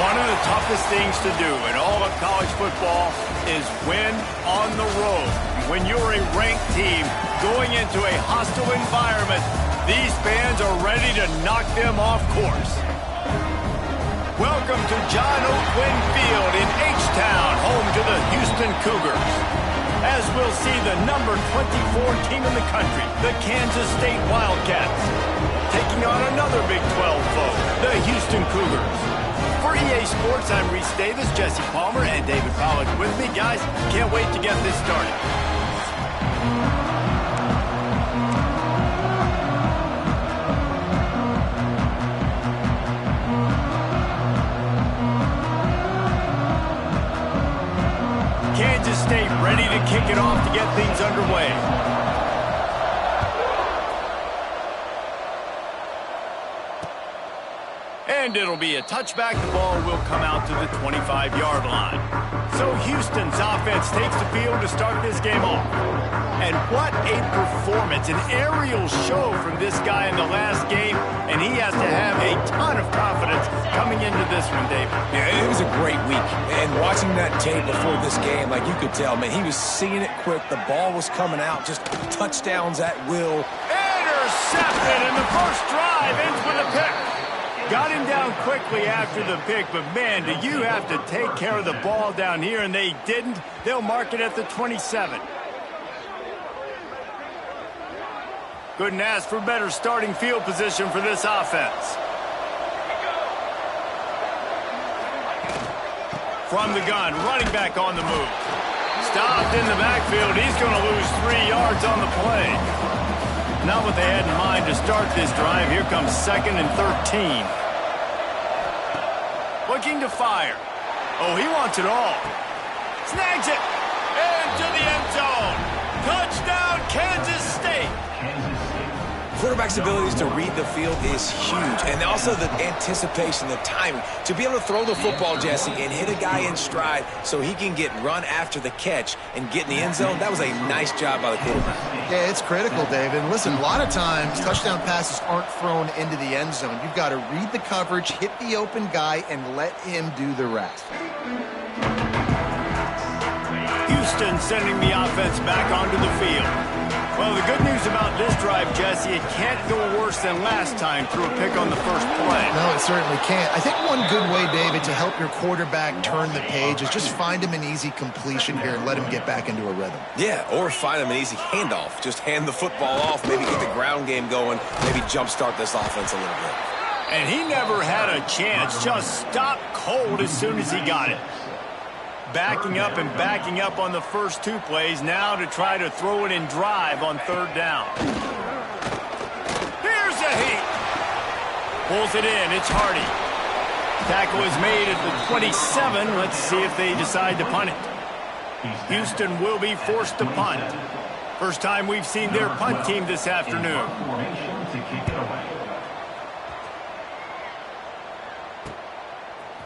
One of the toughest things to do in all of college football is win on the road. When you're a ranked team going into a hostile environment, these fans are ready to knock them off course. Welcome to John Oaklyn Field in H-Town, home to the Houston Cougars. As we'll see the number 24 team in the country, the Kansas State Wildcats, taking on another Big 12 foe, the Houston Cougars. For EA Sports, I'm Reese Davis, Jesse Palmer, and David Pollack with me. Guys, can't wait to get this started. Kansas State ready to kick it off to get things underway. And it'll be a touchback. The ball will come out to the 25-yard line. So Houston's offense takes the field to start this game off. And what a performance, an aerial show from this guy in the last game, and he has to have a ton of confidence coming into this one, David. Yeah, it was a great week, and watching that tape before this game, like you could tell, man, he was seeing it quick. The ball was coming out, just touchdowns at will. Intercepted, and the first drive ends with a pick. Got him down quickly after the pick, but man, do you have to take care of the ball down here, and they didn't. They'll mark it at the 27. Couldn't ask for better starting field position for this offense. From the gun, running back on the move. Stopped in the backfield. He's going to lose 3 yards on the play. Not what they had in mind to start this drive. Here comes 2nd and 13. Looking to fire. Oh, he wants it all. Snags it. Into the end zone. Touchdown, Kansas State. Quarterback's abilities to read the field is huge, and also the anticipation, the timing. To be able to throw the football, Jesse, and hit a guy in stride so he can get run after the catch and get in the end zone, that was a nice job by the quarterback. Yeah, it's critical, David. And listen, a lot of times touchdown passes aren't thrown into the end zone. You've got to read the coverage, hit the open guy, and let him do the rest. Houston sending the offense back onto the field. Well, the good news about this drive, Jesse, it can't go worse than last time through a pick on the first play. No, it certainly can't. I think one good way, David, to help your quarterback turn the page is just find him an easy completion here and let him get back into a rhythm. Yeah, or find him an easy handoff. Just hand the football off, maybe get the ground game going, maybe jumpstart this offense a little bit. And he never had a chance, just stopped cold as soon as he got it. Backing up and backing up on the first 2 plays, now to try to throw it in drive on 3rd down. Here's a heat. Pulls it in, it's Hardy. Tackle is made at the 27. Let's see if they decide to punt it. Houston will be forced to punt. First time we've seen their punt team this afternoon.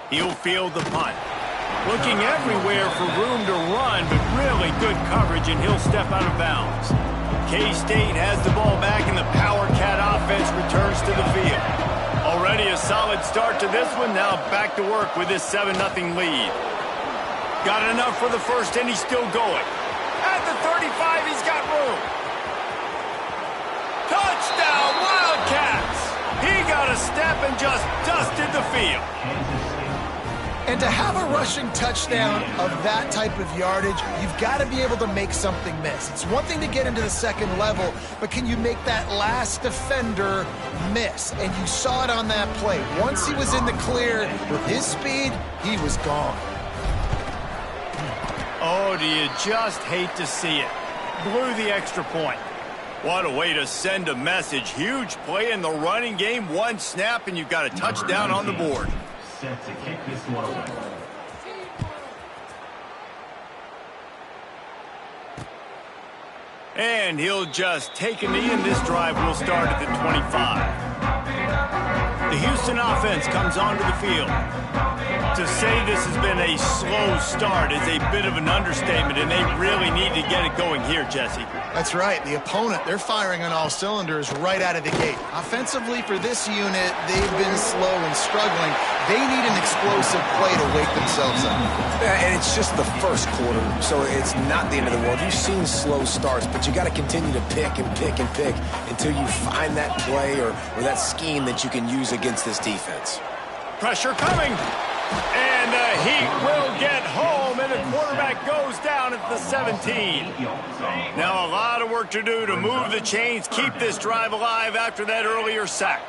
He'll field the punt. Looking everywhere for room to run, but really good coverage, and he'll step out of bounds. K-State has the ball back, and the Power Cat offense returns to the field. Already a solid start to this one. Now back to work with this 7-0 lead. Got enough for the first, and he's still going. At the 35, he's got room. Touchdown, Wildcats! He got a step and just dusted the field. And to have a rushing touchdown of that type of yardage, you've got to be able to make something miss. It's one thing to get into the second level, but can you make that last defender miss? And you saw it on that play. Once he was in the clear, with his speed, he was gone. Oh, do you just hate to see it? Blew the extra point. What a way to send a message. Huge play in the running game. 1 snap, and you've got a touchdown on the board. Set to kick this one away. And he'll just take a knee, and this drive will start at the 25. The Houston offense comes onto the field. To say this has been a slow start is a bit of an understatement, and they really need to get it going here, Jesse. That's right. The opponent, they're firing on all cylinders right out of the gate. Offensively, for this unit, they've been slow and struggling. They need an explosive play to wake themselves up. And it's just the first quarter, so it's not the end of the world. You've seen slow starts, but you got to continue to pick and pick and pick until you find that play or that scheme that you can use against this defense. Pressure coming. And the Heat will get home, and the quarterback goes down at the 17. Now a lot of work to do to move the chains, keep this drive alive after that earlier sack.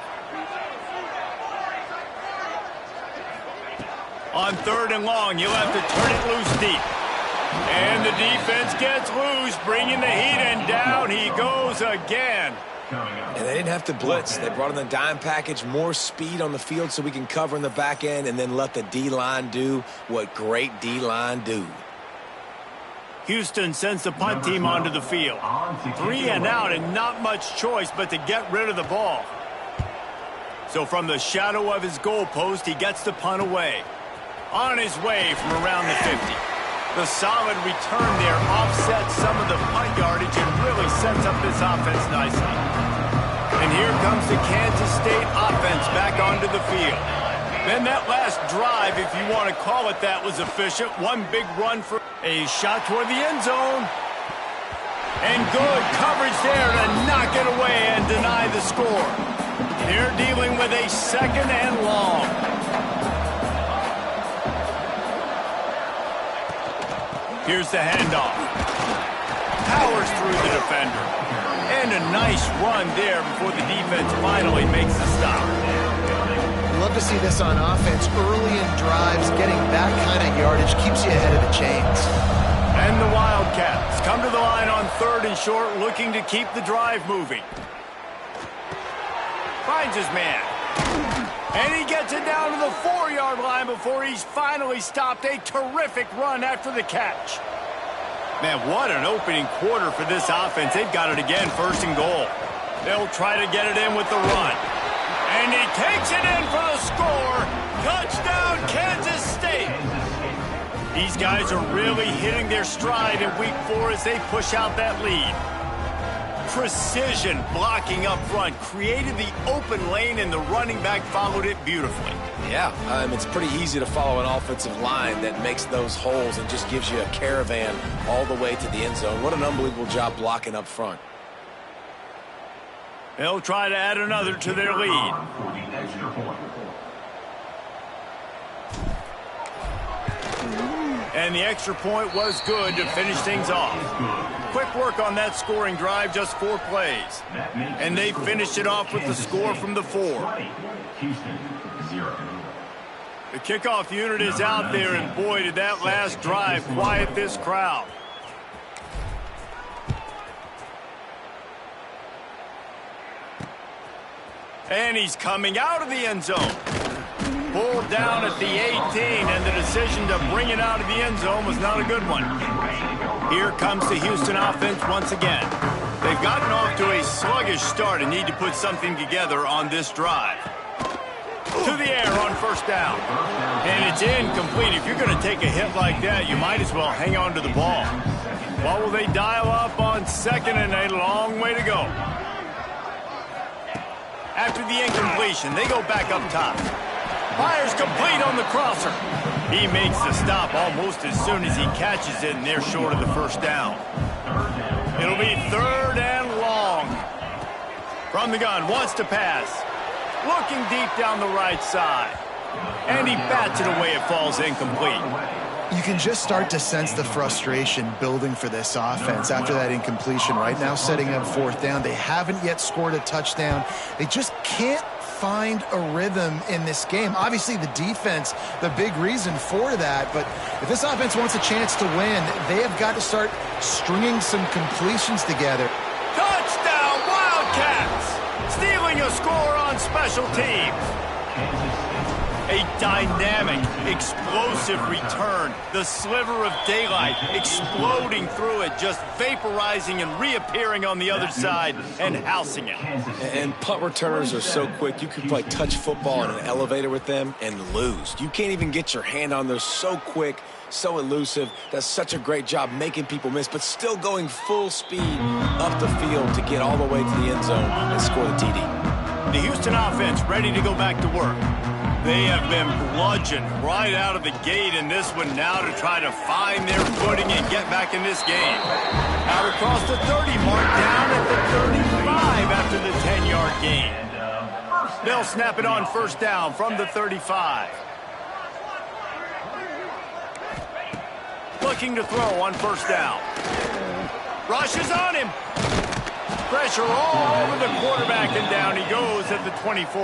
On 3rd and long, you'll have to turn it loose deep. And the defense gets loose, bringing the Heat, and down he goes again. And they didn't have to blitz. They brought in the dime package, more speed on the field so we can cover in the back end and then let the D-line do what great D-line do. Houston sends the punt team onto the field. 3 and out and not much choice but to get rid of the ball. So from the shadow of his goalpost, he gets the punt away. On his way from around the 50. The solid return there offsets some of the punt yardage and really sets up this offense nicely. And here comes the Kansas State offense back onto the field. Then that last drive, if you want to call it that, was efficient. One big run for a shot toward the end zone. And good coverage there to knock it away and deny the score. They're dealing with a 2nd and long. Here's the handoff. Powers through the defender. And a nice run there before the defense finally makes the stop. Love to see this on offense. Early in drives, getting that kind of yardage keeps you ahead of the chains. And the Wildcats come to the line on 3rd and short, looking to keep the drive moving. Finds his man. And he gets it down to the 4-yard line before he's finally stopped. A terrific run after the catch. Man, what an opening quarter for this offense. They've got it again, 1st and goal. They'll try to get it in with the run. And he takes it in for the score. Touchdown, Kansas State. These guys are really hitting their stride in week 4 as they push out that lead. Precision blocking up front created the open lane, and the running back followed it beautifully. Yeah, it's pretty easy to follow an offensive line that makes those holes and just gives you a caravan all the way to the end zone. What an unbelievable job blocking up front. They'll try to add another to their lead. And the extra point was good to finish things off. Quick work on that scoring drive, just 4 plays. And they finished it off with the score from the 4. The kickoff unit is out there, and boy, did that last drive quiet this crowd. And he's coming out of the end zone. Pulled down at the 18, and the decision to bring it out of the end zone was not a good one. Here comes the Houston offense once again. They've gotten off to a sluggish start and need to put something together on this drive. To the air on 1st down. And it's incomplete. If you're going to take a hit like that, you might as well hang on to the ball. What will they dial up on 2nd and a long way to go? After the incompletion, they go back up top. Fires complete on the crosser. He makes the stop almost as soon as he catches it, and they're short of the 1st down. It'll be 3rd and long. From the gun, wants to pass. Looking deep down the right side. And he bats it away. It falls incomplete. You can just start to sense the frustration building for this offense after that incompletion. Right now, setting up 4th down. They haven't yet scored a touchdown. They just can't find a rhythm in this game. Obviously, the defense, the big reason for that. But if this offense wants a chance to win, they have got to start stringing some completions together. Touchdown, Wildcats! Stealing a score on special teams. A dynamic, explosive return. The sliver of daylight exploding through it, just vaporizing and reappearing on the other side and housing it. And punt returners are so quick. You can play touch football in an elevator with them and lose. You can't even get your hand on them. So quick, so elusive. Does such a great job making people miss, but still going full speed up the field to get all the way to the end zone and score the TD. The Houston offense ready to go back to work. They have been bludgeoned right out of the gate in this one now to try to find their footing and get back in this game. Out across the 30 mark, down at the 35 after the 10-yard gain. They'll snap it on first down from the 35. Looking to throw on first down. Rush is on him. Pressure all over the quarterback, and down he goes at the 24.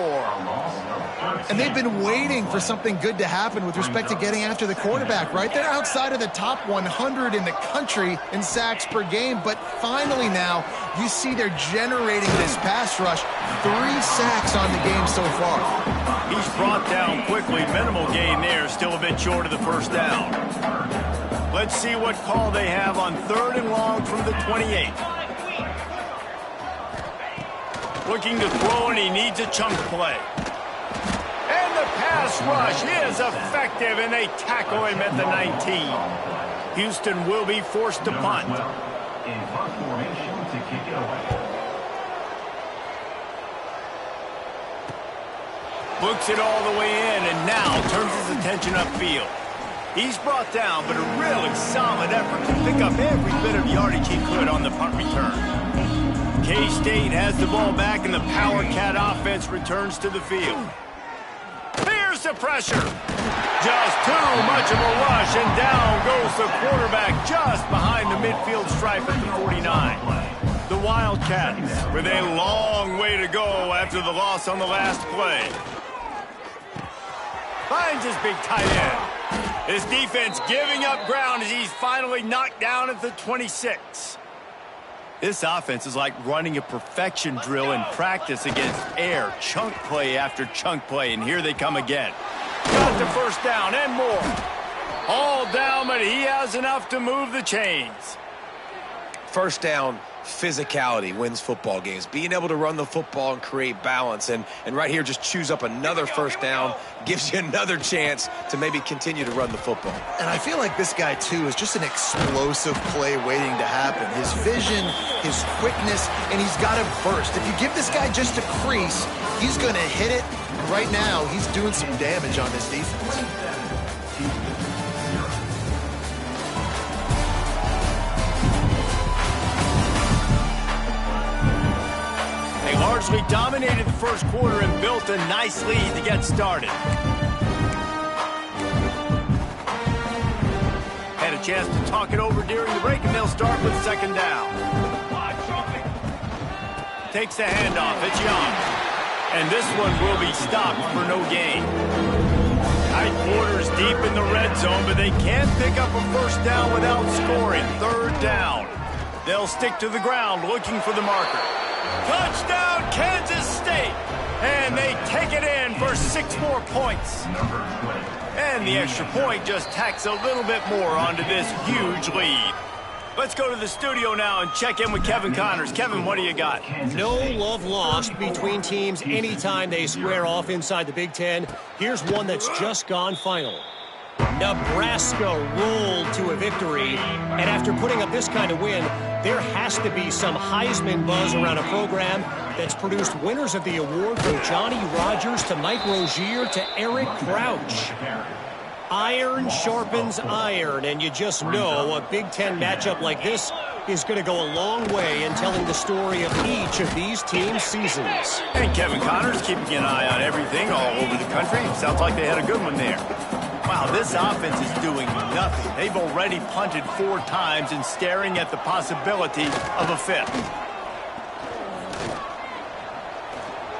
And they've been waiting for something good to happen with respect to getting after the quarterback, right? They're outside of the top 100 in the country in sacks per game, but finally now you see they're generating this pass rush. 3 sacks on the game so far. He's brought down quickly. Minimal gain there, still a bit short of the first down. Let's see what call they have on 3rd and long from the 28. Looking to throw, and he needs a chunk play. And the pass rush is effective, and they tackle him at the 19. Houston will be forced to punt. In punt formation to kick it away. Books it all the way in, and now turns his attention upfield. He's brought down, but a really solid effort to pick up every bit of yardage he could on the punt return. K-State has the ball back, and the Power Cat offense returns to the field. Here's the pressure. Just too much of a rush, and down goes the quarterback just behind the midfield stripe at the 49. The Wildcats with a long way to go after the loss on the last play. Finds his big tight end. His defense giving up ground as he's finally knocked down at the 26. This offense is like running a perfection drill in practice against air. Chunk play after chunk play, and here they come again. Got the first down and more. All down, but he has enough to move the chains. First down, physicality wins football games. Being able to run the football and create balance. And right here, just choose up another first down, gives you another chance to maybe continue to run the football. And I feel like this guy, too, is just an explosive play waiting to happen. His vision, his quickness, and he's got a burst. If you give this guy just a crease, he's going to hit it. Right now, he's doing some damage on this defense. They largely dominated the first quarter and built a nice lead to get started. Had a chance to talk it over during the break, and they'll start with second down. Takes the handoff. It's Young. And this one will be stopped for no gain. Tight quarters deep in the red zone, but they can't pick up a first down without scoring. Third down. They'll stick to the ground looking for the marker. Touchdown, Kansas State! And they take it in for 6 more points. And the extra point just tacks a little bit more onto this huge lead. Let's go to the studio now and check in with Kevin Connors. Kevin, what do you got? No love lost between teams anytime they square off inside the Big Ten. Here's one that's just gone final. Nebraska rolled to a victory, and after putting up this kind of win, there has to be some Heisman buzz around a program that's produced winners of the award from Johnny Rodgers to Mike Rozier to Eric Crouch. Iron sharpens iron, and you just know a Big Ten matchup like this is going to go a long way in telling the story of each of these teams' seasons. And Kevin Connors keeping an eye on everything all over the country. Sounds like they had a good one there. Wow, this offense is doing nothing. They've already punted 4 times and staring at the possibility of a 5th.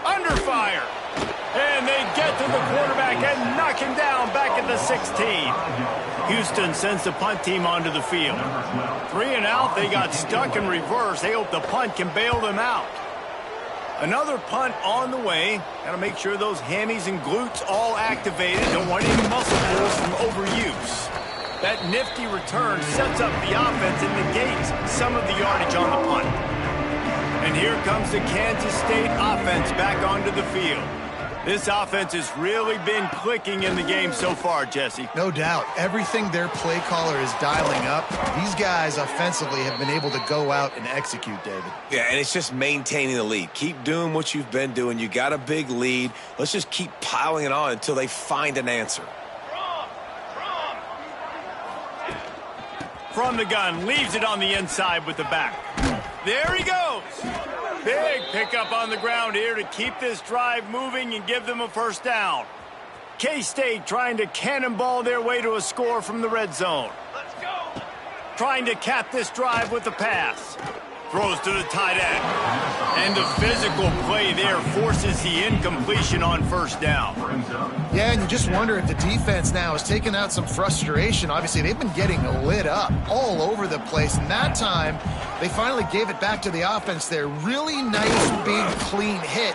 Under fire. And they get to the quarterback and knock him down back at the 16. Houston sends the punt team onto the field. 3 and out, they got stuck in reverse. They hope the punt can bail them out. Another punt on the way. Got to make sure those hammies and glutes all activated. Don't want any muscle pulls from overuse. That nifty return sets up the offense and negates some of the yardage on the punt. And here comes the Kansas State offense back onto the field. This offense has really been clicking in the game so far, Jesse. No doubt. Everything their play caller is dialing up, these guys offensively have been able to go out and execute, David. Yeah, and it's just maintaining the lead. Keep doing what you've been doing. You got a big lead. Let's just keep piling it on until they find an answer. From the gun, leaves it on the inside with the back. There he goes. Big pickup on the ground here to keep this drive moving and give them a first down. K-State trying to cannonball their way to a score from the red zone. Let's go. Trying to cap this drive with the pass. Throws to the tight end. And the physical play there forces the incompletion on first down. Yeah, and you just wonder if the defense now has taken out some frustration. Obviously, they've been getting lit up all over the place. And that time, they finally gave it back to the offense there. Really nice, big, clean hit.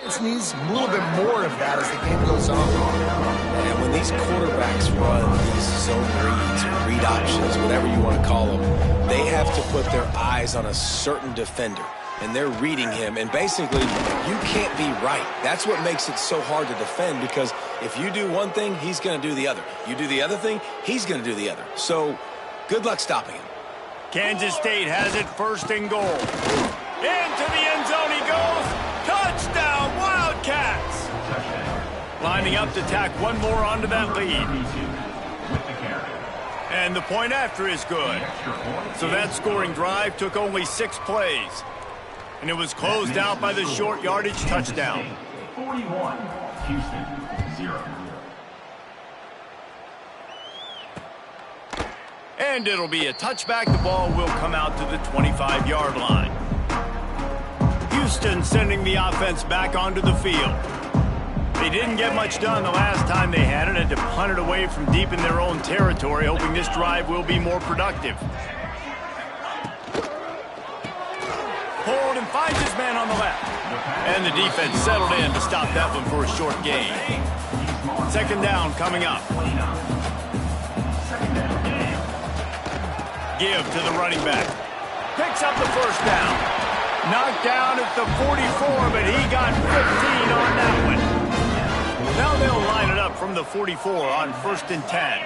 This needs a little bit more of that as the game goes on. And when these quarterbacks run these zone reads or read options, whatever you want to call them, they have to put their eyes on a certain defender. And they're reading him. And basically, you can't be right. That's what makes it so hard to defend, because if you do one thing, he's going to do the other. You do the other thing, he's going to do the other. So good luck stopping him. Kansas State has it first and goal. Into the end zone he goes. Touchdown, Wildcats! Lining up to tack one more onto that lead. And the point after is good. So that scoring drive took only 6 plays. And it was closed out by the short yardage touchdown. 41, Houston, 0. And it'll be a touchback. The ball will come out to the 25-yard line. Houston sending the offense back onto the field. They didn't get much done the last time they had it. Had to punt it away from deep in their own territory, hoping this drive will be more productive. Hold and finds his man on the left. And the defense settled in to stop that one for a short gain. Second down coming up. Give to the running back. Picks up the first down. Knocked down at the 44, but he got 15 on that one. Now they'll line it up from the 44 on 1st and 10.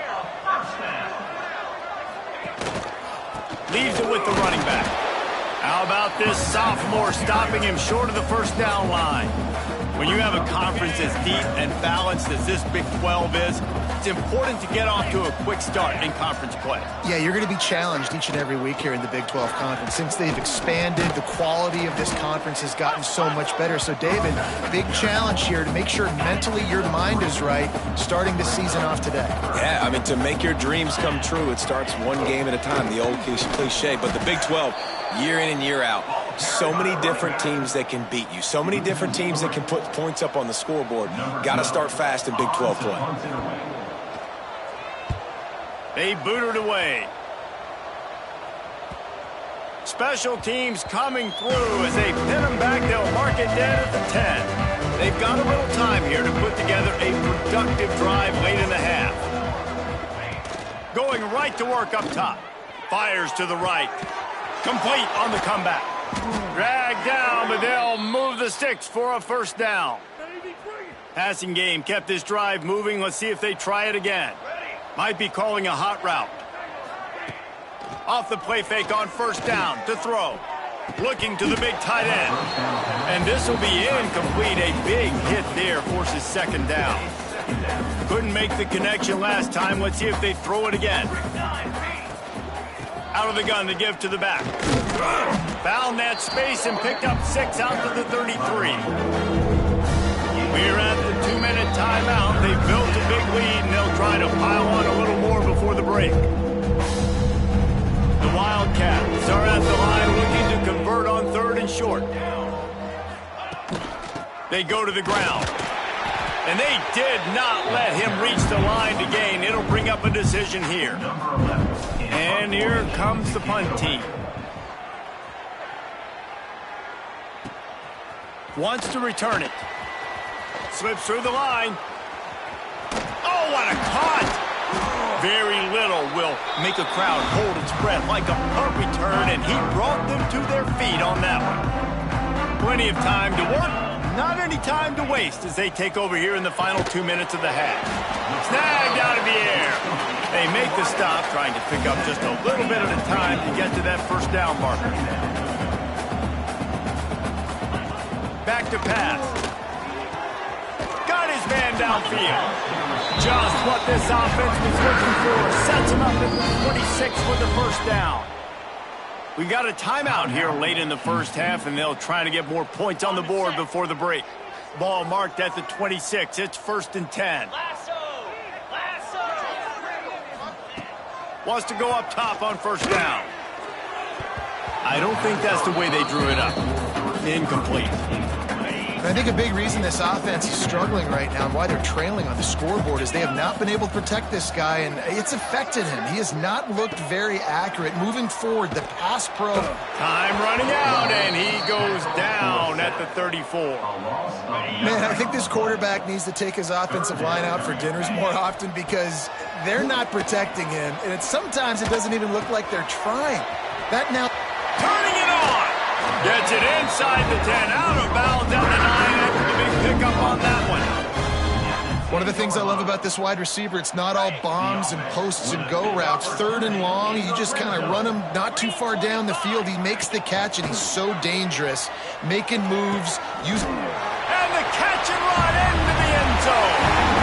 Leaves it with the running back. How about this sophomore stopping him short of the first down line? When you have a conference as deep and balanced as this Big 12 is, it's important to get off to a quick start in conference play. Yeah, you're going to be challenged each and every week here in the Big 12 Conference. Since they've expanded, the quality of this conference has gotten so much better. So, David, big challenge here to make sure mentally your mind is right starting the season off today. Yeah, I mean, to make your dreams come true, it starts one game at a time, the old cliche. But the Big 12, year in and year out, so many different teams that can beat you, so many different teams that can put points up on the scoreboard. Got to start fast in Big 12 play. They boot it away. Special teams coming through as they pin them back. They'll mark it dead at the 10. They've got a little time here to put together a productive drive late in the half. Going right to work up top. Fires to the right. Complete on the comeback. Dragged down, but they'll move the sticks for a first down. Passing game kept this drive moving. Let's see if they try it again. Might be calling a hot route. Off the play fake on first down to throw. Looking to the big tight end. And this will be incomplete. A big hit there forces second down. Couldn't make the connection last time. Let's see if they throw it again. Out of the gun to give to the back. Found that space and picked up 6 out to the 33. We're at the 2-minute timeout. They've built a big lead, and they'll try to pile on a little more before the break. The Wildcats are at the line looking to convert on 3rd and short. They go to the ground. And they did not let him reach the line to gain. It'll bring up a decision here. And here comes the punt team. Wants to return it. Slips through the line. Oh, what a caught! Very little will make a crowd hold its breath like a punt return, and he brought them to their feet on that one. Plenty of time to work. Not any time to waste as they take over here in the final 2 minutes of the half. Snagged out of the air. They make the stop, trying to pick up just a little bit at a time to get to that first down marker. Back to pass. Got his man downfield. Just what this offense was looking for. Sets him up at the 26 for the first down. We got a timeout here late in the first half, and they'll try to get more points on the board before the break. Ball marked at the 26. It's 1st and 10. Wants to go up top on first down. I don't think that's the way they drew it up. Incomplete. I think a big reason this offense is struggling right now and why they're trailing on the scoreboard is they have not been able to protect this guy, and it's affected him. He has not looked very accurate. Moving forward, the pass pro. Time running out, and he goes down at the 34. Man, I think this quarterback needs to take his offensive line out for dinners more often because they're not protecting him, and sometimes it doesn't even look like they're trying. That now... Turning it on! Gets it inside the 10, out of bounds at the 9 after the big pickup on that one. One of the things I love about this wide receiver, it's not all bombs and posts and go routes. 3rd and long, you just kind of run him not too far down the field. He makes the catch, and he's so dangerous. Making moves. And the catch and run into the end zone.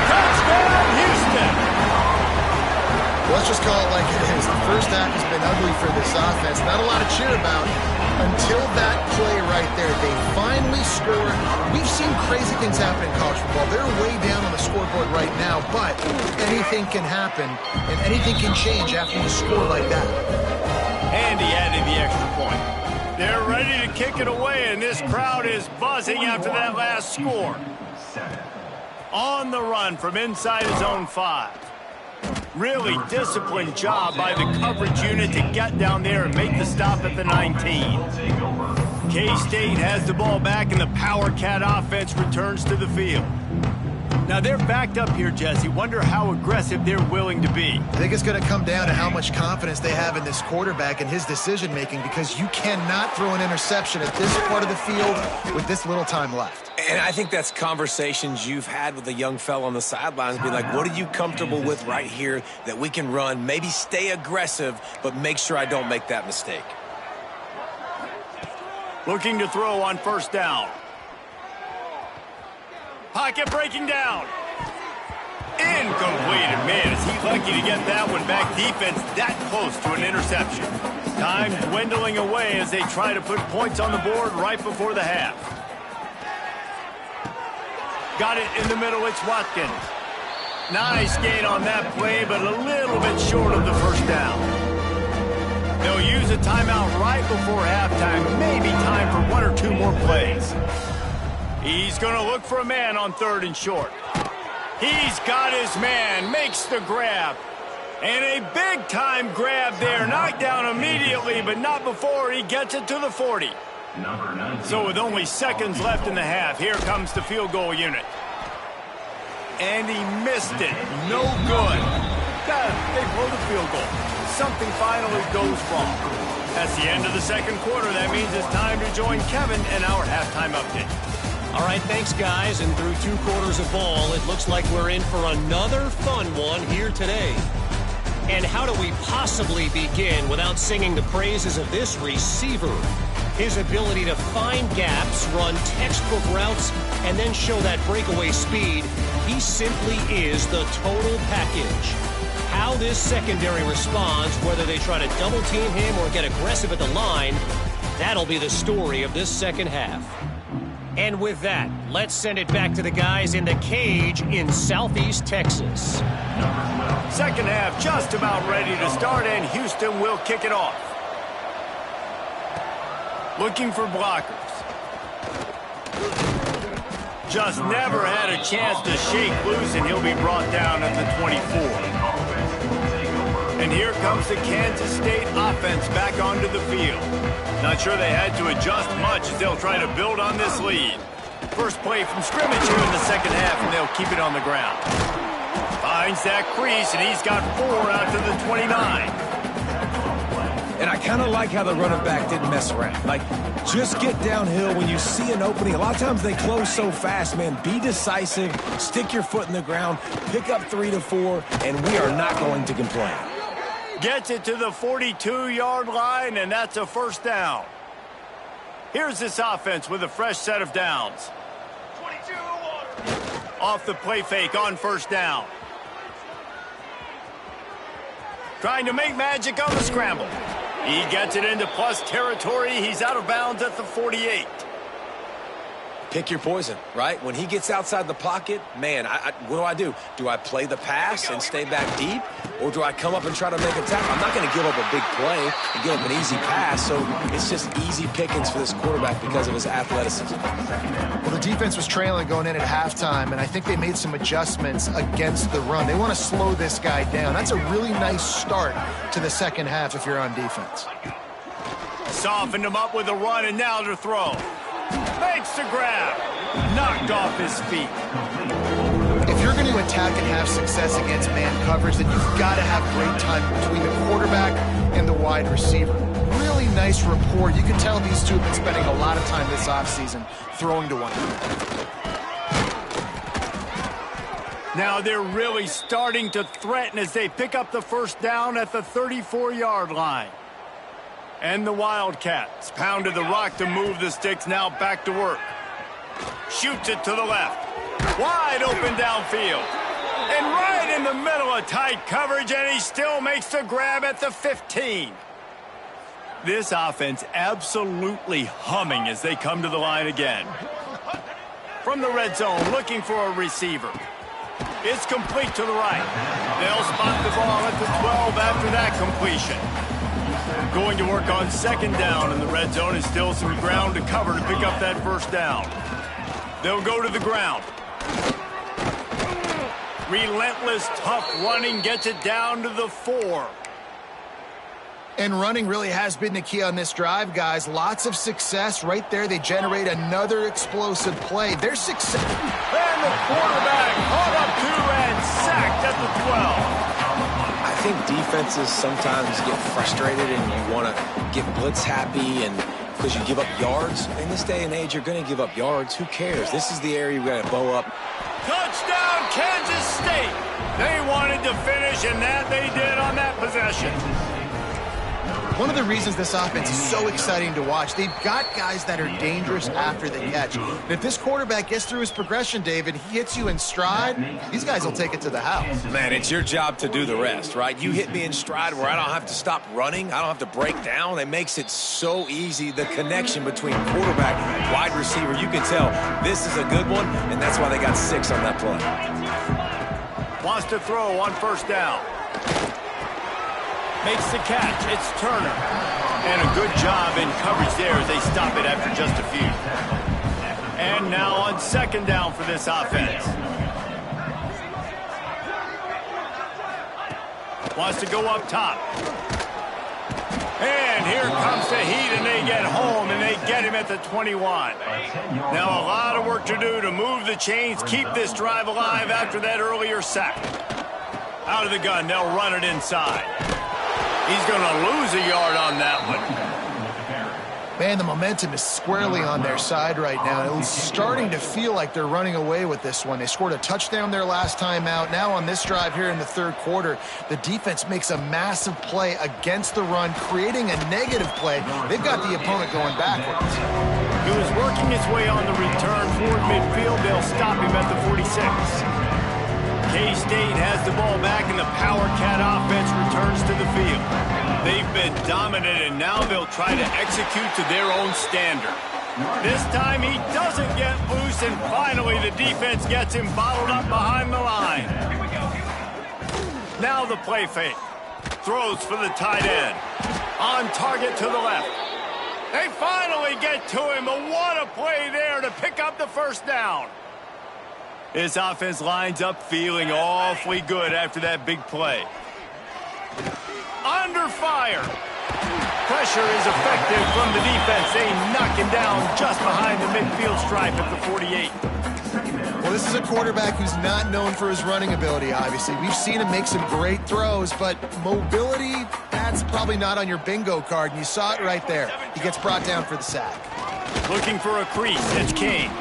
Touchdown, Houston. Let's just call it like it is. The first half has been ugly for this offense. Not a lot to cheer about until that play right there. They finally scored. We've seen crazy things happen in college football. They're way down on the scoreboard right now, but anything can happen, and anything can change after you score like that. And he added the extra point. They're ready to kick it away, and this crowd is buzzing after that last score. On the run from inside his own 5. Really disciplined job by the coverage unit to get down there and make the stop at the 19. K-State has the ball back, and the Power Cat offense returns to the field. Now they're backed up here, Jesse. Wonder how aggressive they're willing to be. I think it's going to come down to how much confidence they have in this quarterback and his decision-making, because you cannot throw an interception at this part of the field with this little time left. And I think that's conversations you've had with a young fella on the sidelines. Be like, what are you comfortable with right here that we can run? Maybe stay aggressive, but make sure I don't make that mistake. Looking to throw on first down. Pocket breaking down. Incomplete. And man, is he lucky to get that one back. Defense that close to an interception. Time dwindling away as they try to put points on the board right before the half. Got it in the middle. It's Watkins. Nice gain on that play, but a little bit short of the first down. They'll use a timeout right before halftime. Maybe time for 1 or 2 more plays. He's going to look for a man on 3rd and short. He's got his man. Makes the grab. And a big-time grab there. Knocked down immediately, but not before he gets it to the 40. So with only seconds left in the half, here comes the field goal unit. And he missed it. No good. They blow the field goal. Something finally goes wrong. That's the end of the second quarter. That means it's time to join Kevin and our halftime update. All right, thanks, guys. And through 2 quarters of ball, it looks like we're in for another fun one here today. And how do we possibly begin without singing the praises of this receiver? His ability to find gaps, run textbook routes, and then show that breakaway speed, he simply is the total package. How this secondary responds, whether they try to double-team him or get aggressive at the line, that'll be the story of this second half. And with that, let's send it back to the guys in the cage in Southeast Texas. Second half just about ready to start, and Houston will kick it off. Looking for blockers. Just never had a chance to shake loose, and he'll be brought down at the 24. And here comes the Kansas State offense back onto the field. Not sure they had to adjust much as they'll try to build on this lead. First play from scrimmage here in the second half, and they'll keep it on the ground. Finds that crease, and he's got 4 out to the 29. And I kind of like how the running back didn't mess around. Like, just get downhill when you see an opening. A lot of times they close so fast, man. Be decisive, stick your foot in the ground, pick up 3 to 4, and we are not going to complain. Gets it to the 42-yard line, and that's a first down. Here's this offense with a fresh set of downs. 22 off the play fake on first down. Trying to make magic on the scramble. He gets it into plus territory. He's out of bounds at the 48. Pick your poison, right? When he gets outside the pocket, man, what do? Do I play the pass and stay back deep? Or do I come up and try to make a tackle? I'm not going to give up a big play and give up an easy pass, so it's just easy pickings for this quarterback because of his athleticism. Well, the defense was trailing going in at halftime, and I think they made some adjustments against the run. They want to slow this guy down. That's a really nice start to the second half if you're on defense. Softened him up with a run, and now to throw. Makes the grab. Knocked off his feet. If you're going to attack and have success against man coverage, then you've got to have great time between the quarterback and the wide receiver. Really nice rapport. You can tell these two have been spending a lot of time this offseason throwing to one another. Now they're really starting to threaten as they pick up the first down at the 34-yard line. And the Wildcats pounded the rock to move the sticks, now back to work. Shoots it to the left. Wide open downfield. And right in the middle of tight coverage, and he still makes the grab at the 15. This offense absolutely humming as they come to the line again. From the red zone, looking for a receiver. It's complete to the right. They'll spot the ball at the 12 after that completion. Going to work on second down in the red zone, and still some ground to cover to pick up that first down. They'll go to the ground. Relentless, tough running gets it down to the 4. And running really has been the key on this drive, guys. Lots of success right there. They generate another explosive play. Their success. And the quarterback caught up to and sacked at the 12. I think defenses sometimes get frustrated and you want to get blitz happy and because you give up yards. In this day and age, you're going to give up yards. Who cares? This is the area you've got to bow up. Touchdown, Kansas State. They wanted to finish, and that they did on that possession. One of the reasons this offense is so exciting to watch, they've got guys that are dangerous after the catch. And if this quarterback gets through his progression, David, he hits you in stride, these guys will take it to the house. Man, it's your job to do the rest, right? You hit me in stride where I don't have to stop running. I don't have to break down. It makes it so easy, the connection between quarterback and wide receiver. You can tell this is a good one, and that's why they got 6 on that play. Wants to throw on first down. Makes the catch. It's Turner. And a good job in coverage there as they stop it after just a few. And now on second down for this offense. Wants to go up top. And here comes the heat, and they get home, and they get him at the 21. Now a lot of work to do to move the chains, keep this drive alive after that earlier sack. Out of the gun, they'll run it inside. He's going to lose a yard on that one. Man, the momentum is squarely on their side right now. It's starting to feel like they're running away with this one. They scored a touchdown their last time out. Now on this drive here in the third quarter, the defense makes a massive play against the run, creating a negative play. They've got the opponent going backwards. He was working his way on the return toward midfield. They'll stop him at the 46. K-State has the ball back, and the Power Cat offense returns to the field. They've been dominant, and now they'll try to execute to their own standard. This time he doesn't get loose, and finally the defense gets him bottled up behind the line. Now the play fake. Throws for the tight end. On target to the left. They finally get to him, but what a play there to pick up the first down. His offense lines up feeling awfully good after that big play. Under fire. Pressure is effective from the defense. They knock him down just behind the midfield stripe at the 48. Well, this is a quarterback who's not known for his running ability, obviously. We've seen him make some great throws, but mobility, that's probably not on your bingo card, and you saw it right there. He gets brought down for the sack. Looking for a crease, it's Kane.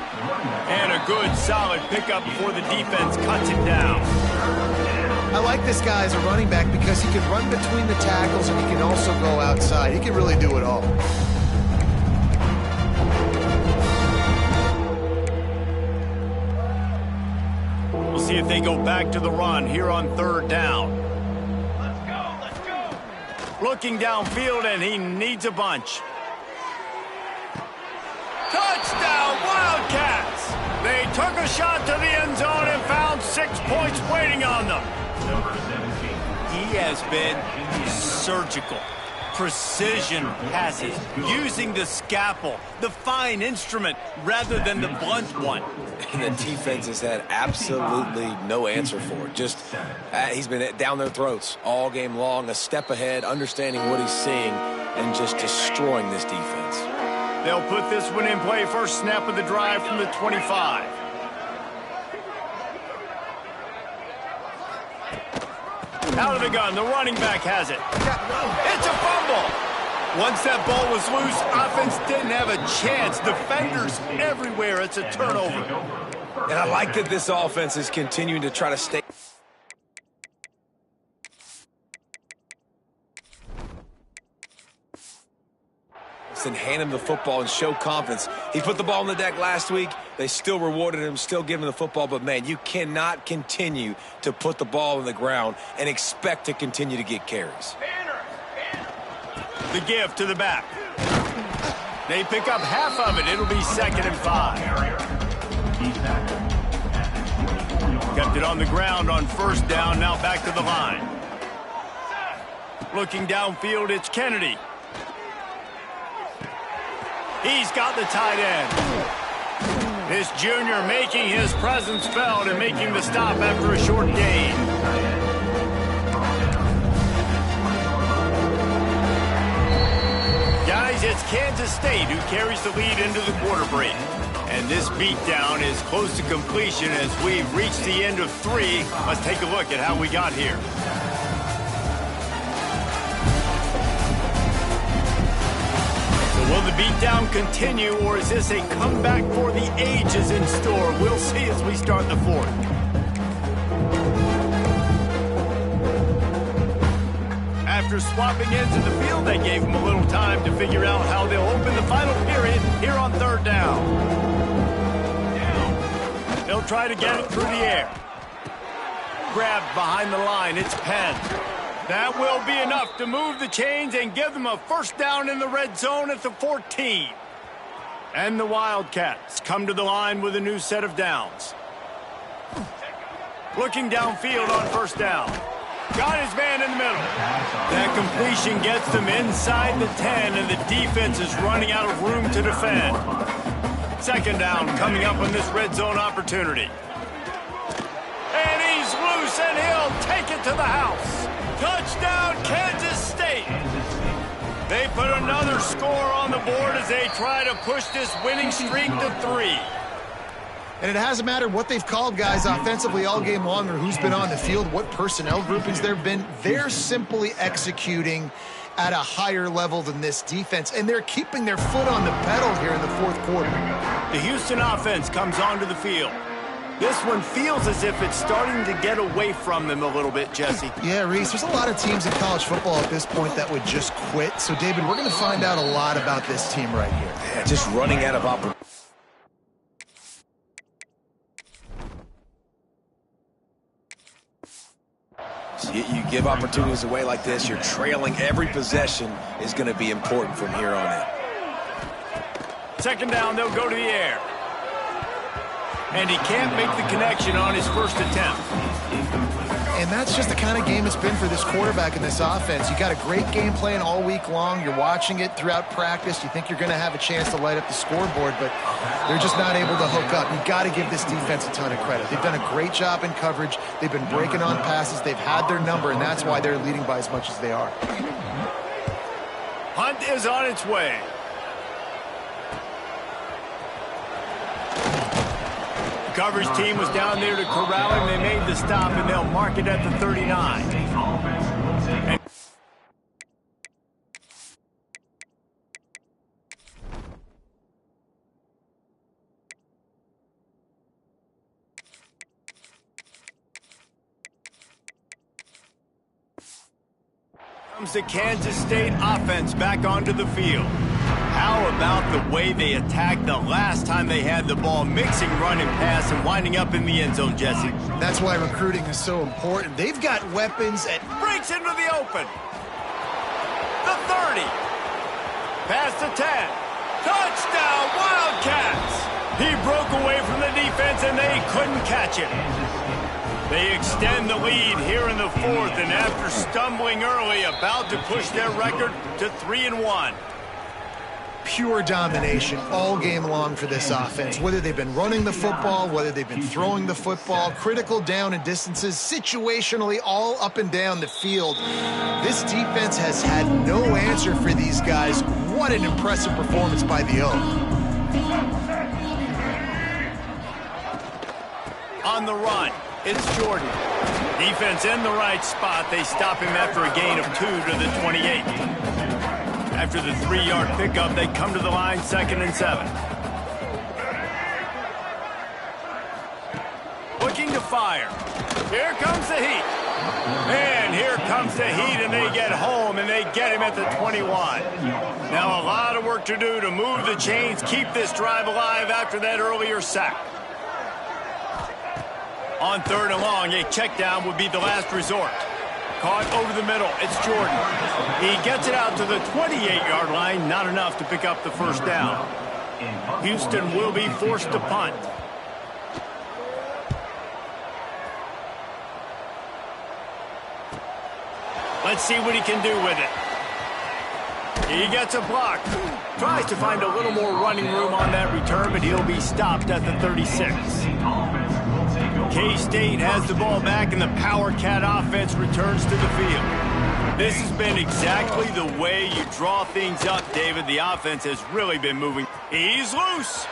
And a good, solid pickup before the defense cuts him down. I like this guy as a running back because he can run between the tackles and he can also go outside. He can really do it all. We'll see if they go back to the run here on third down. Let's go. Looking downfield, and he needs a bunch. Touchdown, Wildcats! They took a shot to the end zone and found 6 points waiting on them. Number 17. He has been surgical. Precision passes, using the scalpel, the fine instrument, rather than the blunt one. And the defense has had absolutely no answer for it. Just, he's been down their throats all game long, a step ahead, understanding what he's seeing, and just destroying this defense. They'll put this one in play. First snap of the drive from the 25. Out of the gun, the running back has it. It's a fumble. Once that ball was loose, offense didn't have a chance. Defenders everywhere. It's a turnover. And I like that this offense is continuing to try to stay. And hand him the football and show confidence. He put the ball on the deck last week. They still rewarded him, still giving him the football. But, man, you cannot continue to put the ball on the ground and expect to continue to get carries. The give to the back. They pick up half of it. It'll be 2nd and 5. Kept it on the ground on first down. Now back to the line. Looking downfield, it's Kennedy. He's got the tight end. This junior making his presence felt and making the stop after a short gain. Guys, it's Kansas State who carries the lead into the quarter break. And this beatdown is close to completion as we've reached the end of 3. Let's take a look at how we got here. Will the beatdown continue, or is this a comeback for the ages in store? We'll see as we start the 4th. After swapping ends in the field, they gave them a little time to figure out how they'll open the final period here on third down. They'll try to get it through the air. Grabbed behind the line, it's Penn. That will be enough to move the chains and give them a first down in the red zone at the 14. And the Wildcats come to the line with a new set of downs. Looking downfield on first down. Got his man in the middle. That completion gets them inside the 10, and the defense is running out of room to defend. 2nd down coming up on this red zone opportunity. And he's loose, and he'll take it to the house. Touchdown, Kansas State. They put another score on the board as they try to push this winning streak to 3. And it hasn't mattered what they've called guys offensively all game long or who's been on the field, what personnel groupings there have been. They're simply executing at a higher level than this defense, and they're keeping their foot on the pedal here in the fourth quarter. The Houston offense comes onto the field. This one feels as if it's starting to get away from them a little bit, Jesse. Yeah, Reese, there's a lot of teams in college football at this point that would just quit. So, David, we're going to find out a lot about this team right here. Yeah, just running out of opportunity. You give opportunities away like this, you're trailing. Every possession is going to be important from here on in. Second down, they'll go to the air. And he can't make the connection on his first attempt. And that's just the kind of game it's been for this quarterback in this offense. You got a great game plan all week long. You're watching it throughout practice. You think you're going to have a chance to light up the scoreboard, but they're just not able to hook up. You got to give this defense a ton of credit. They've done a great job in coverage. They've been breaking on passes. They've had their number, and that's why they're leading by as much as they are. Hunt is on its way. The coverage team was down there to corral him. They made the stop, and they'll mark it at the 39. And comes the Kansas State offense back onto the field. How about the way they attacked the last time they had the ball, mixing run and pass and winding up in the end zone, Jesse? That's why recruiting is so important. They've got weapons at... Breaks into the open. The 30. Past the 10. Touchdown, Wildcats! He broke away from the defense and they couldn't catch him. They extend the lead here in the fourth, and after stumbling early, about to push their record to 3-1. Pure domination all game long for this offense. Whether they've been running the football, whether they've been throwing the football, critical down and distances, situationally all up and down the field. This defense has had no answer for these guys. What an impressive performance by the O. On the run, it's Jordan. Defense in the right spot. They stop him after a gain of 2 to the 28. After the 3-yard pickup, they come to the line, 2nd and 7. Looking to fire. Here comes the heat. And here comes the heat, and they get home, and they get him at the 21. Now a lot of work to do to move the chains, keep this drive alive after that earlier sack. On 3rd and long, a check down would be the last resort. Caught over the middle. It's Jordan. He gets it out to the 28-yard line. Not enough to pick up the first down. Houston will be forced to punt. Let's see what he can do with it. He gets a block. Tries to find a little more running room on that return, but he'll be stopped at the 36. K-State has the ball back, and the Power Cat offense returns to the field. This has been exactly the way you draw things up, David. The offense has really been moving. He's loose.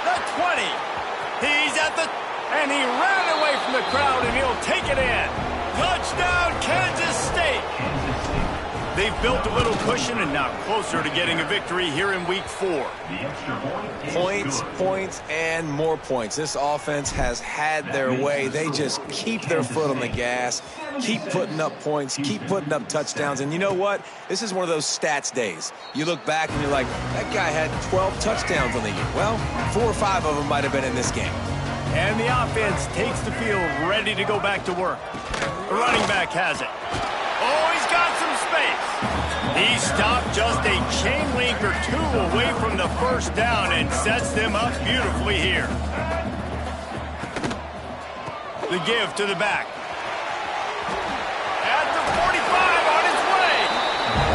The 20. He's at the... And he ran away from the crowd, and he'll take it in. Touchdown, Kansas State. They've built a little cushion and now closer to getting a victory here in Week 4. Points, points, and more points. This offense has had their way. They just keep their foot on the gas, keep putting up points, keep putting up touchdowns. And you know what? This is one of those stats days. You look back and you're like, that guy had 12 touchdowns on the year. Well, 4 or 5 of them might have been in this game. And the offense takes the field, ready to go back to work. The running back has it. Oh, he's got some space. He stopped just a chain link or 2 away from the first down and sets them up beautifully here. The give to the back. At the 45 on his way.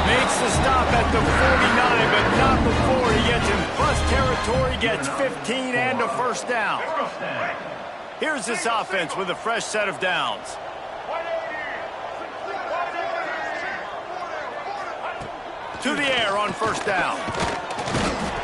Makes the stop at the 49, but not before he gets in plus territory, gets 15 and a first down. Here's this offense with a fresh set of downs. To the air on first down.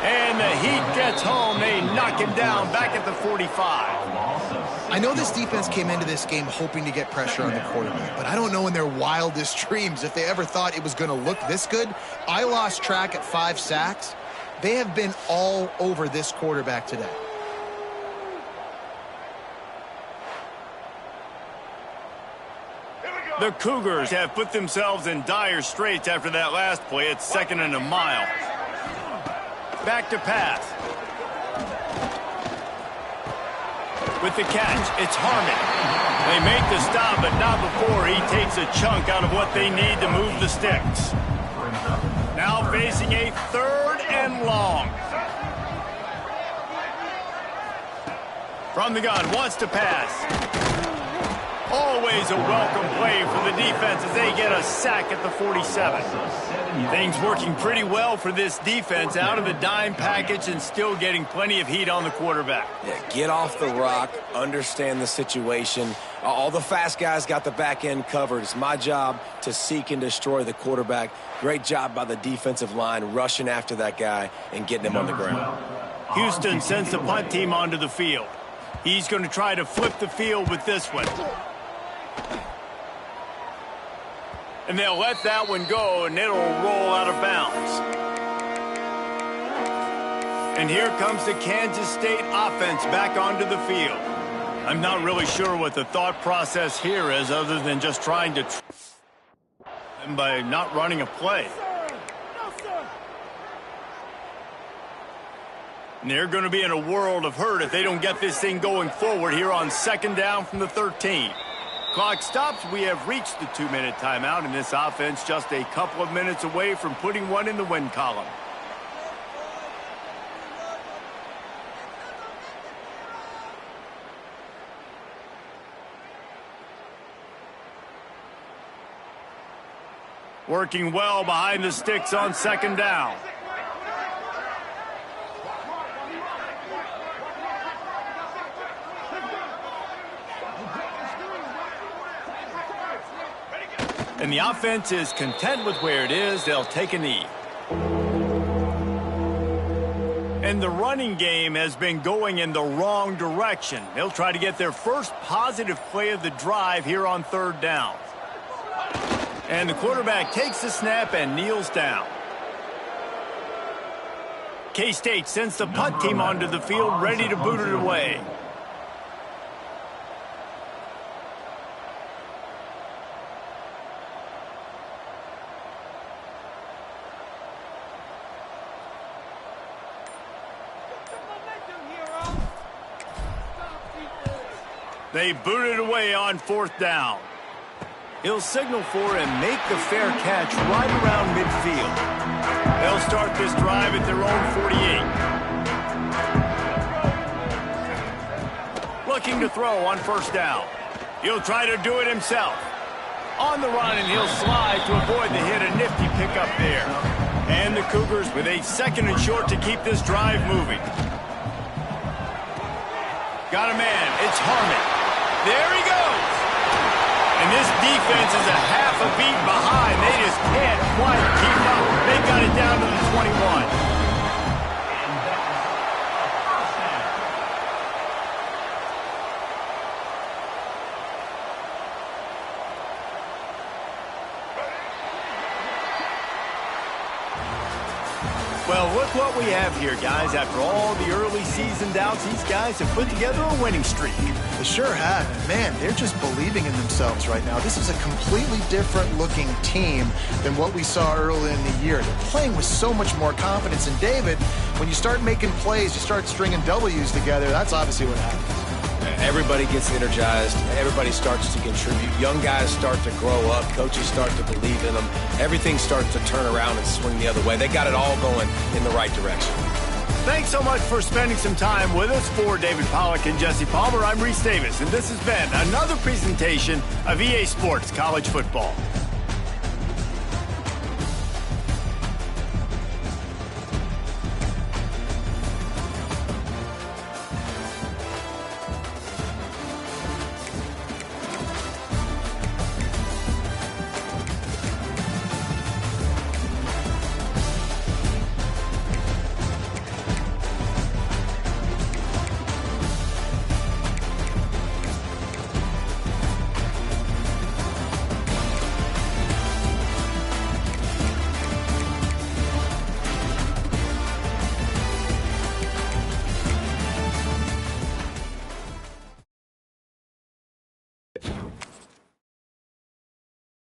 And the heat gets home. They knock him down back at the 45. I know this defense came into this game hoping to get pressure on the quarterback, but I don't know in their wildest dreams if they ever thought it was going to look this good. I lost track at 5 sacks. They have been all over this quarterback today. The Cougars have put themselves in dire straits after that last play. It's 2nd and a mile. Back to pass. With the catch, it's Harmon. They make the stop, but not before he takes a chunk out of what they need to move the sticks. Now facing a 3rd and long. From the gun, wants to pass. Always a welcome play for the defense as they get a sack at the 47. Things working pretty well for this defense, out of the dime package and still getting plenty of heat on the quarterback. Yeah, get off the rock, understand the situation. All the fast guys got the back end covered. It's my job to seek and destroy the quarterback. Great job by the defensive line rushing after that guy and getting him on the ground. Houston sends the punt team onto the field. He's going to try to flip the field with this one. And they'll let that one go, and it'll roll out of bounds. And here comes the Kansas State offense back onto the field. I'm not really sure what the thought process here is other than just trying to them by not running a play. And they're going to be in a world of hurt if they don't get this thing going forward here on 2nd down from the 13. Clock stops. We have reached the 2-minute timeout, and this offense just a couple of minutes away from putting one in the win column. Working well behind the sticks on 2nd down. And the offense is content with where it is. They'll take a knee. And the running game has been going in the wrong direction. They'll try to get their first positive play of the drive here on 3rd down. And the quarterback takes the snap and kneels down. K-State sends the punt team onto the field, ready to boot it away. They boot it away on 4th down. He'll signal for and make the fair catch right around midfield. They'll start this drive at their own 48. Looking to throw on 1st down. He'll try to do it himself. On the run, and he'll slide to avoid the hit. A nifty pickup there. And the Cougars with a 2nd and short to keep this drive moving. Got a man. It's Harmon. There he goes. And this defense is a half a beat behind. They just can't quite keep up. They've got it down to the 21. Well, look what we have here, guys. After all the early season doubts, these guys have put together a winning streak. They sure have. And man, they're just believing in themselves right now. This is a completely different looking team than what we saw early in the year. They're playing with so much more confidence. And David, when you start making plays, you start stringing W's together, that's obviously what happens. Everybody gets energized. Everybody starts to contribute. Young guys start to grow up. Coaches start to believe in them. Everything starts to turn around and swing the other way. They got it all going in the right direction. Thanks so much for spending some time with us. For David Pollack and Jesse Palmer, I'm Reese Davis, and this has been another presentation of EA Sports College Football.